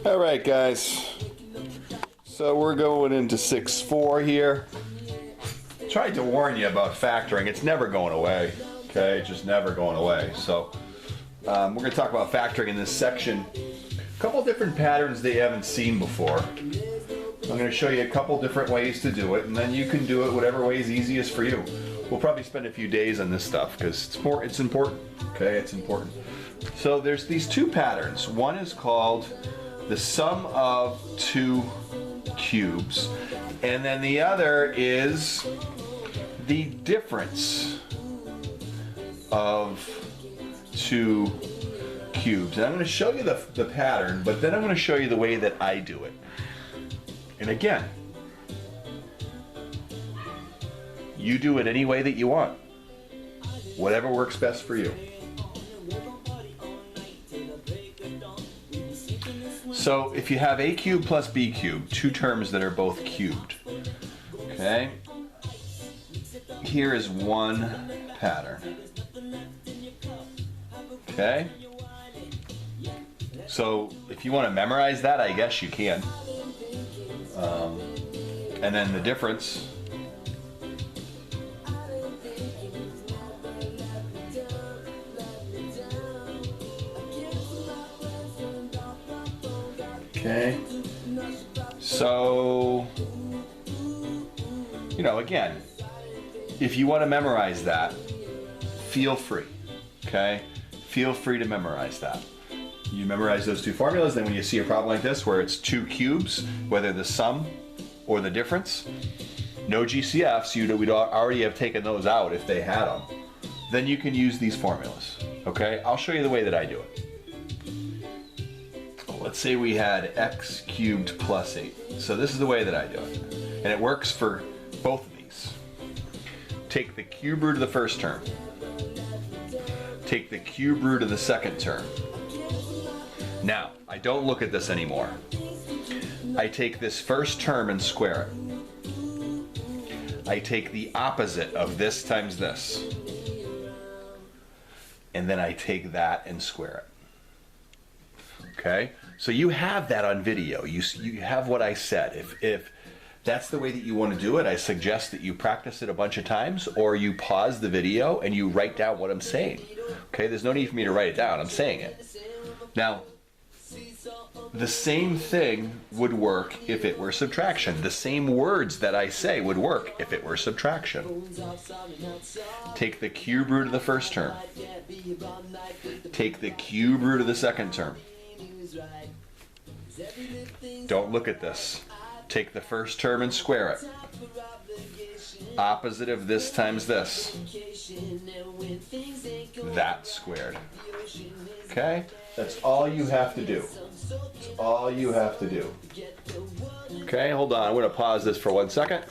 All right, guys. So we're going into 6-4 here. Tried to warn you about factoring. It's never going away. Okay, it's just never going away. So we're going to talk about factoring in this section. A couple different patterns that you haven't seen before. I'm going to show you a couple different ways to do it, and then you can do it whatever way is easiest for you. We'll probably spend a few days on this stuff because it's important. Okay, it's important. So there's these two patterns. One is called the sum of two cubes, and then the other is the difference of two cubes. And I'm going to show you the pattern, but then I'm going to show you the way that I do it. And again, you do it any way that you want. Whatever works best for you. So if you have a cubed plus b cubed, two terms that are both cubed, okay? Here is one pattern, okay? So if you want to memorize that, I guess you can. And then the difference. Okay, so, you know, again, if you want to memorize that, feel free, okay? Feel free to memorize that. You memorize those two formulas, then when you see a problem like this where it's two cubes, whether the sum or the difference, no GCFs, we'd already have taken those out if they had them, then you can use these formulas, okay? I'll show you the way that I do it. Let's say we had x cubed plus 8. So this is the way that I do it. And it works for both of these. Take the cube root of the first term. Take the cube root of the second term. Now, I don't look at this anymore. I take this first term and square it. I take the opposite of this times this. And then I take that and square it. Okay, so you have that on video. You have what I said. If that's the way that you want to do it, I suggest that you practice it a bunch of times, or you pause the video and you write down what I'm saying. Okay, there's no need for me to write it down. I'm saying it. Now, the same thing would work if it were subtraction. The same words that I say would work if it were subtraction. Take the cube root of the first term. Take the cube root of the second term. Don't look at this. Take the first term and square it. Opposite of this times this. That squared. Okay? That's all you have to do. That's all you have to do. Okay, hold on. I'm going to pause this for 1 second.